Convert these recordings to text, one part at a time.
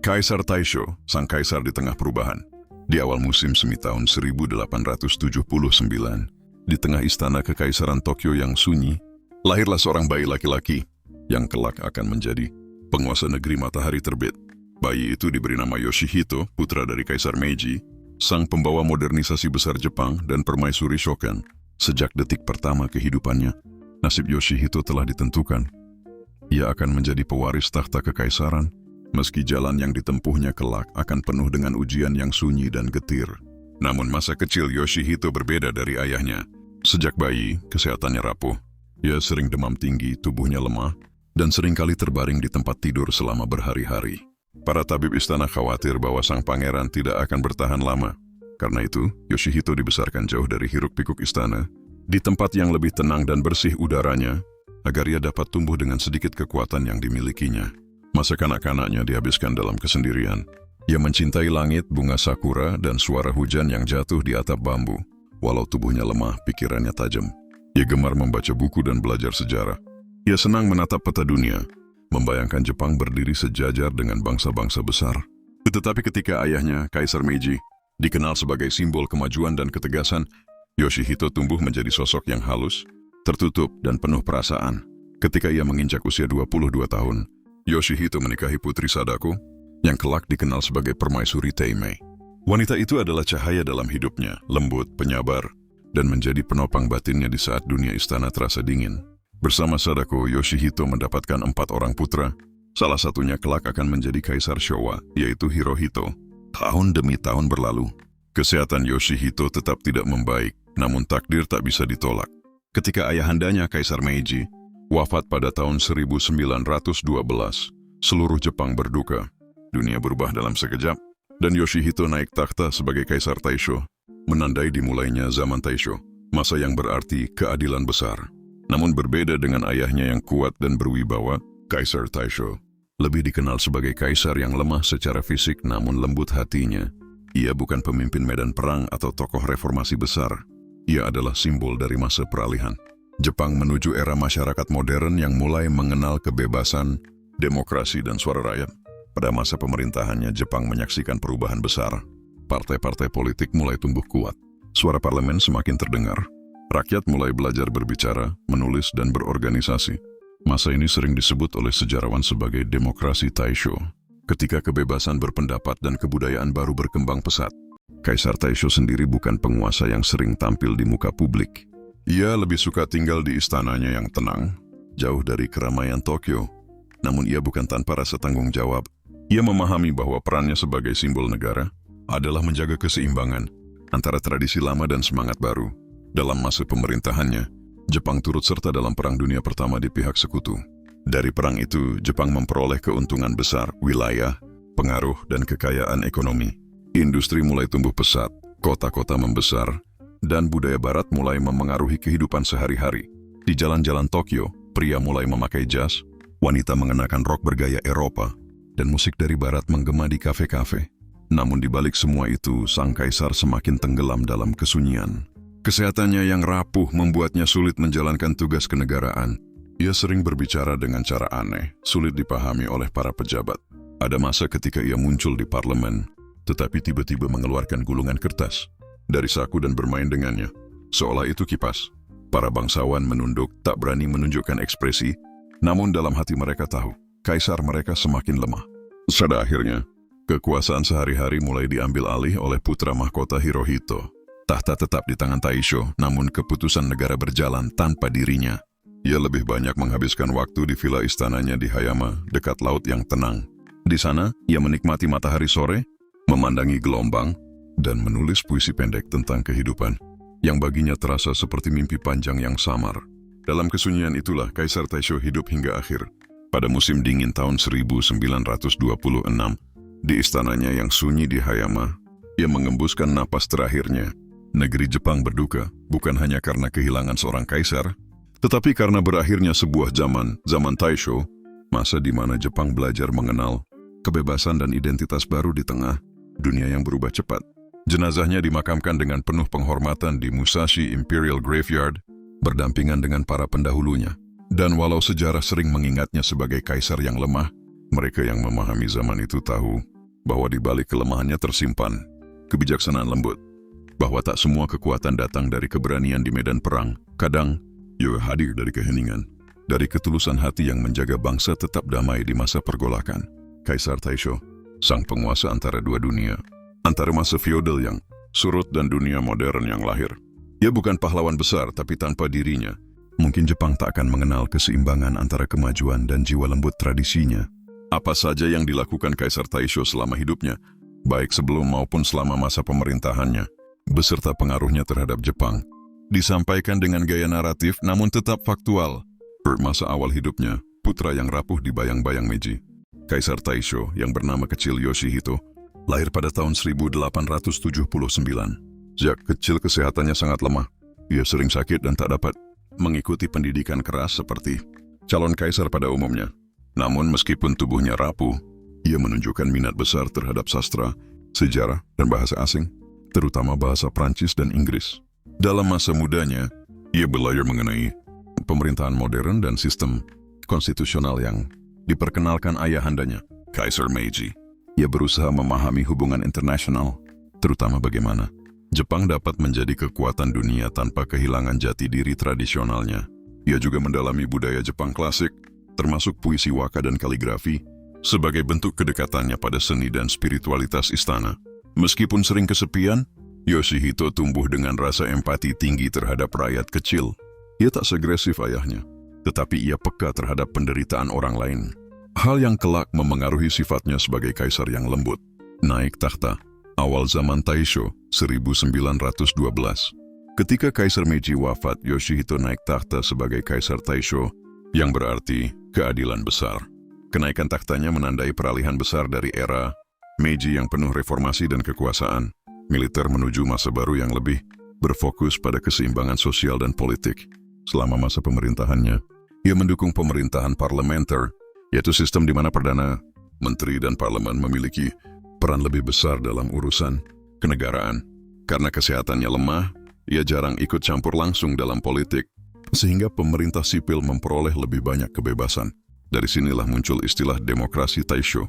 Kaisar Taisho, sang kaisar di tengah perubahan. Di awal musim semi tahun 1879, di tengah istana kekaisaran Tokyo yang sunyi, lahirlah seorang bayi laki-laki yang kelak akan menjadi penguasa negeri matahari terbit. Bayi itu diberi nama Yoshihito, putra dari Kaisar Meiji, sang pembawa modernisasi besar Jepang dan permaisuri Shokan. Sejak detik pertama kehidupannya, nasib Yoshihito telah ditentukan. Ia akan menjadi pewaris takhta kekaisaran, meski jalan yang ditempuhnya kelak akan penuh dengan ujian yang sunyi dan getir. Namun masa kecil Yoshihito berbeda dari ayahnya. Sejak bayi, kesehatannya rapuh. Ia sering demam tinggi, tubuhnya lemah, dan seringkali terbaring di tempat tidur selama berhari-hari. Para tabib istana khawatir bahwa sang pangeran tidak akan bertahan lama. Karena itu, Yoshihito dibesarkan jauh dari hiruk-pikuk istana, di tempat yang lebih tenang dan bersih udaranya, agar ia dapat tumbuh dengan sedikit kekuatan yang dimilikinya. Masa kanak-kanaknya dihabiskan dalam kesendirian. Ia mencintai langit, bunga sakura, dan suara hujan yang jatuh di atap bambu. Walau tubuhnya lemah, pikirannya tajam. Ia gemar membaca buku dan belajar sejarah. Ia senang menatap peta dunia, membayangkan Jepang berdiri sejajar dengan bangsa-bangsa besar. Tetapi ketika ayahnya, Kaisar Meiji, dikenal sebagai simbol kemajuan dan ketegasan, Yoshihito tumbuh menjadi sosok yang halus, tertutup, dan penuh perasaan. Ketika ia menginjak usia 22 tahun, Yoshihito menikahi putri Sadako, yang kelak dikenal sebagai permaisuri Teimei. Wanita itu adalah cahaya dalam hidupnya, lembut, penyabar, dan menjadi penopang batinnya di saat dunia istana terasa dingin. Bersama Sadako, Yoshihito mendapatkan 4 orang putra. Salah satunya kelak akan menjadi Kaisar Showa, yaitu Hirohito. Tahun demi tahun berlalu, kesehatan Yoshihito tetap tidak membaik, namun takdir tak bisa ditolak. Ketika ayahandanya, Kaisar Meiji, wafat pada tahun 1912, seluruh Jepang berduka. Dunia berubah dalam sekejap, dan Yoshihito naik takhta sebagai Kaisar Taisho, menandai dimulainya zaman Taisho, masa yang berarti keadilan besar. Namun berbeda dengan ayahnya yang kuat dan berwibawa, Kaisar Taisho lebih dikenal sebagai kaisar yang lemah secara fisik namun lembut hatinya. Ia bukan pemimpin medan perang atau tokoh reformasi besar. Ia adalah simbol dari masa peralihan. Jepang menuju era masyarakat modern yang mulai mengenal kebebasan, demokrasi, dan suara rakyat. Pada masa pemerintahannya, Jepang menyaksikan perubahan besar. Partai-partai politik mulai tumbuh kuat. Suara parlemen semakin terdengar. Rakyat mulai belajar berbicara, menulis, dan berorganisasi. Masa ini sering disebut oleh sejarawan sebagai demokrasi Taisho, ketika kebebasan berpendapat dan kebudayaan baru berkembang pesat. Kaisar Taisho sendiri bukan penguasa yang sering tampil di muka publik. Ia lebih suka tinggal di istananya yang tenang, jauh dari keramaian Tokyo. Namun ia bukan tanpa rasa tanggung jawab. Ia memahami bahwa perannya sebagai simbol negara adalah menjaga keseimbangan antara tradisi lama dan semangat baru. Dalam masa pemerintahannya, Jepang turut serta dalam Perang Dunia Pertama di pihak sekutu. Dari perang itu, Jepang memperoleh keuntungan besar, wilayah, pengaruh, dan kekayaan ekonomi. Industri mulai tumbuh pesat, kota-kota membesar, dan budaya barat mulai memengaruhi kehidupan sehari-hari. Di jalan-jalan Tokyo, pria mulai memakai jas, wanita mengenakan rok bergaya Eropa, dan musik dari barat menggema di kafe-kafe. Namun di balik semua itu, sang kaisar semakin tenggelam dalam kesunyian. Kesehatannya yang rapuh membuatnya sulit menjalankan tugas kenegaraan. Ia sering berbicara dengan cara aneh, sulit dipahami oleh para pejabat. Ada masa ketika ia muncul di parlemen, tetapi tiba-tiba mengeluarkan gulungan kertas dari saku dan bermain dengannya, seolah itu kipas. Para bangsawan menunduk, tak berani menunjukkan ekspresi, namun dalam hati mereka tahu, kaisar mereka semakin lemah. Pada akhirnya, kekuasaan sehari-hari mulai diambil alih oleh putra mahkota Hirohito. Tahta tetap di tangan Taisho, namun keputusan negara berjalan tanpa dirinya. Ia lebih banyak menghabiskan waktu di villa istananya di Hayama, dekat laut yang tenang. Di sana, ia menikmati matahari sore, memandangi gelombang, dan menulis puisi pendek tentang kehidupan, yang baginya terasa seperti mimpi panjang yang samar. Dalam kesunyian itulah Kaisar Taisho hidup hingga akhir. Pada musim dingin tahun 1926, di istananya yang sunyi di Hayama, ia mengembuskan napas terakhirnya. Negeri Jepang berduka, bukan hanya karena kehilangan seorang kaisar, tetapi karena berakhirnya sebuah zaman Taisho, masa di mana Jepang belajar mengenal kebebasan dan identitas baru di tengah dunia yang berubah cepat. Jenazahnya dimakamkan dengan penuh penghormatan di Musashi Imperial Graveyard, berdampingan dengan para pendahulunya. Dan walau sejarah sering mengingatnya sebagai kaisar yang lemah, Mereka yang memahami zaman itu tahu bahwa di balik kelemahannya tersimpan kebijaksanaan lembut, bahwa tak semua kekuatan datang dari keberanian di medan perang, kadang juga hadir dari keheningan, dari ketulusan hati yang menjaga bangsa tetap damai di masa pergolakan. Kaisar Taisho, sang penguasa antara dua dunia, antara masa feodal yang surut dan dunia modern yang lahir. Ia bukan pahlawan besar, tapi tanpa dirinya, mungkin Jepang tak akan mengenal keseimbangan antara kemajuan dan jiwa lembut tradisinya. Apa saja yang dilakukan Kaisar Taisho selama hidupnya, baik sebelum maupun selama masa pemerintahannya, beserta pengaruhnya terhadap Jepang, disampaikan dengan gaya naratif namun tetap faktual. Masa awal hidupnya, putra yang rapuh di bayang-bayang Meiji, Kaisar Taisho yang bernama kecil Yoshihito, lahir pada tahun 1879. Sejak kecil kesehatannya sangat lemah. Ia sering sakit dan tak dapat mengikuti pendidikan keras seperti calon kaisar pada umumnya. Namun meskipun tubuhnya rapuh, ia menunjukkan minat besar terhadap sastra, sejarah, dan bahasa asing, terutama bahasa Prancis dan Inggris. Dalam masa mudanya, ia belajar mengenai pemerintahan modern dan sistem konstitusional yang diperkenalkan ayahandanya, Kaisar Meiji. Ia berusaha memahami hubungan internasional, terutama bagaimana Jepang dapat menjadi kekuatan dunia tanpa kehilangan jati diri tradisionalnya. Ia juga mendalami budaya Jepang klasik, termasuk puisi waka dan kaligrafi, sebagai bentuk kedekatannya pada seni dan spiritualitas istana. Meskipun sering kesepian, Yoshihito tumbuh dengan rasa empati tinggi terhadap rakyat kecil. Ia tak seagresif ayahnya, tetapi ia peka terhadap penderitaan orang lain. Hal yang kelak memengaruhi sifatnya sebagai kaisar yang lembut. Naik tahta, awal zaman Taisho, 1912. Ketika Kaisar Meiji wafat, Yoshihito naik tahta sebagai Kaisar Taisho, yang berarti keadilan besar. Kenaikan tahtanya menandai peralihan besar dari era Meiji yang penuh reformasi dan kekuasaan militer menuju masa baru yang lebih berfokus pada keseimbangan sosial dan politik. Selama masa pemerintahannya, ia mendukung pemerintahan parlementer, yaitu sistem di mana Perdana Menteri dan Parlemen memiliki peran lebih besar dalam urusan kenegaraan. Karena kesehatannya lemah, ia jarang ikut campur langsung dalam politik, sehingga pemerintah sipil memperoleh lebih banyak kebebasan. Dari sinilah muncul istilah demokrasi Taisho,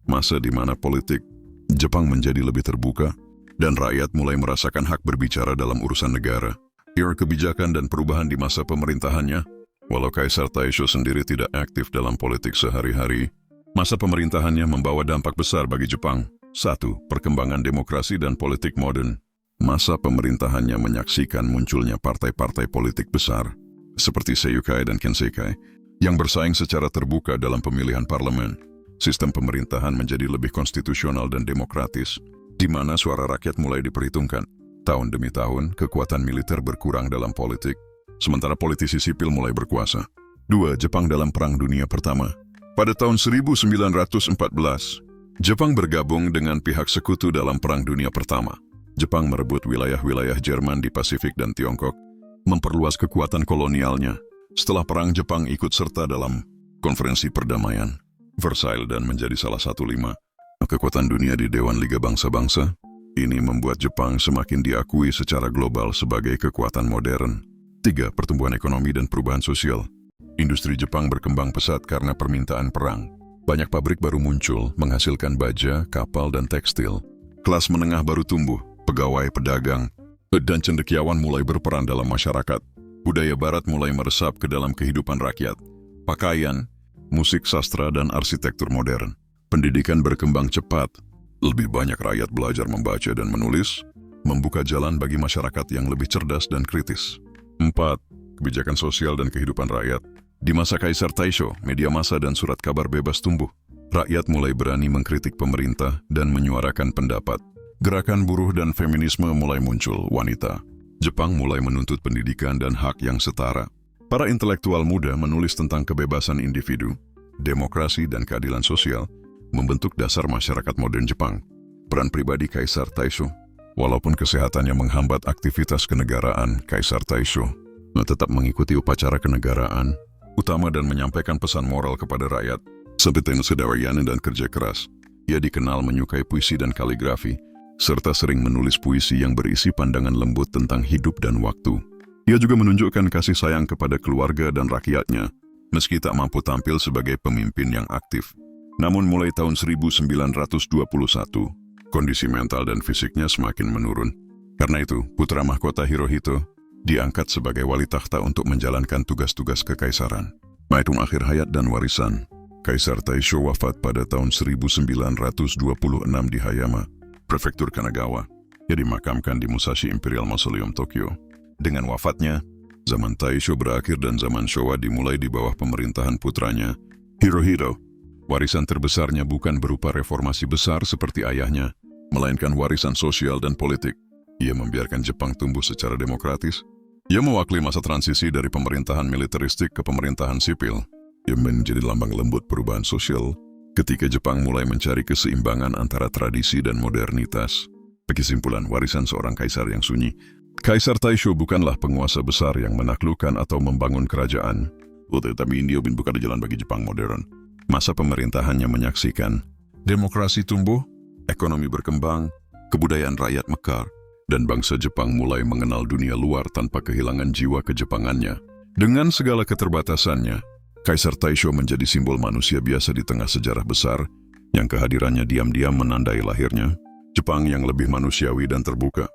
masa di mana politik Jepang menjadi lebih terbuka, dan rakyat mulai merasakan hak berbicara dalam urusan negara. Era kebijakan dan perubahan di masa pemerintahannya, walau Kaisar Taisho sendiri tidak aktif dalam politik sehari-hari, masa pemerintahannya membawa dampak besar bagi Jepang. 1. Perkembangan demokrasi dan politik modern. Masa pemerintahannya menyaksikan munculnya partai-partai politik besar, seperti Seijukai dan Kenseikai, yang bersaing secara terbuka dalam pemilihan parlemen. Sistem pemerintahan menjadi lebih konstitusional dan demokratis, di mana suara rakyat mulai diperhitungkan. Tahun demi tahun, kekuatan militer berkurang dalam politik, sementara politisi sipil mulai berkuasa. 2. Jepang dalam Perang Dunia Pertama. Pada tahun 1914, Jepang bergabung dengan pihak sekutu dalam Perang Dunia Pertama. Jepang merebut wilayah-wilayah Jerman di Pasifik dan Tiongkok, memperluas kekuatan kolonialnya. Setelah perang, Jepang ikut serta dalam Konferensi Perdamaian Versailles dan menjadi salah satu 5 kekuatan dunia di Dewan Liga Bangsa-Bangsa. Ini membuat Jepang semakin diakui secara global sebagai kekuatan modern. 3. Pertumbuhan ekonomi dan perubahan sosial. Industri Jepang berkembang pesat karena permintaan perang. Banyak pabrik baru muncul, menghasilkan baja, kapal, dan tekstil. Kelas menengah baru tumbuh, pegawai, pedagang, dan cendekiawan mulai berperan dalam masyarakat. Budaya barat mulai meresap ke dalam kehidupan rakyat. Pakaian, musik, sastra, dan arsitektur modern. Pendidikan berkembang cepat. Lebih banyak rakyat belajar membaca dan menulis, membuka jalan bagi masyarakat yang lebih cerdas dan kritis. 4. Kebijakan sosial dan kehidupan rakyat. Di masa Kaisar Taisho, media massa dan surat kabar bebas tumbuh. Rakyat mulai berani mengkritik pemerintah dan menyuarakan pendapat. Gerakan buruh dan feminisme mulai muncul. Wanita Jepang mulai menuntut pendidikan dan hak yang setara. Para intelektual muda menulis tentang kebebasan individu, demokrasi, dan keadilan sosial, membentuk dasar masyarakat modern Jepang. Peran pribadi Kaisar Taisho. Walaupun kesehatannya menghambat aktivitas kenegaraan, Kaisar Taisho tetap mengikuti upacara kenegaraan utama dan menyampaikan pesan moral kepada rakyat, seperti kesadaran dan kerja keras. Ia dikenal menyukai puisi dan kaligrafi, serta sering menulis puisi yang berisi pandangan lembut tentang hidup dan waktu. Ia juga menunjukkan kasih sayang kepada keluarga dan rakyatnya, meski tak mampu tampil sebagai pemimpin yang aktif. Namun mulai tahun 1921, kondisi mental dan fisiknya semakin menurun. Karena itu, putra mahkota Hirohito diangkat sebagai wali takhta untuk menjalankan tugas-tugas kekaisaran. Menghitung akhir hayat dan warisan, Kaisar Taisho wafat pada tahun 1926 di Hayama, Prefektur Kanagawa. Ia dimakamkan di Musashi Imperial Mausoleum, Tokyo. Dengan wafatnya, zaman Taisho berakhir dan zaman Showa dimulai di bawah pemerintahan putranya, Hirohito. Warisan terbesarnya bukan berupa reformasi besar seperti ayahnya, melainkan warisan sosial dan politik. Ia membiarkan Jepang tumbuh secara demokratis. Ia mewakili masa transisi dari pemerintahan militeristik ke pemerintahan sipil. Ia menjadi lambang lembut perubahan sosial ketika Jepang mulai mencari keseimbangan antara tradisi dan modernitas. Kesimpulan, warisan seorang kaisar yang sunyi. Kaisar Taisho bukanlah penguasa besar yang menaklukkan atau membangun kerajaan, tetapi dia bukan jalan bagi Jepang modern. Masa pemerintahannya menyaksikan demokrasi tumbuh, ekonomi berkembang, kebudayaan rakyat mekar, dan bangsa Jepang mulai mengenal dunia luar tanpa kehilangan jiwa kejepangannya. Dengan segala keterbatasannya, Kaisar Taisho menjadi simbol manusia biasa di tengah sejarah besar yang kehadirannya diam-diam menandai lahirnya Jepang yang lebih manusiawi dan terbuka.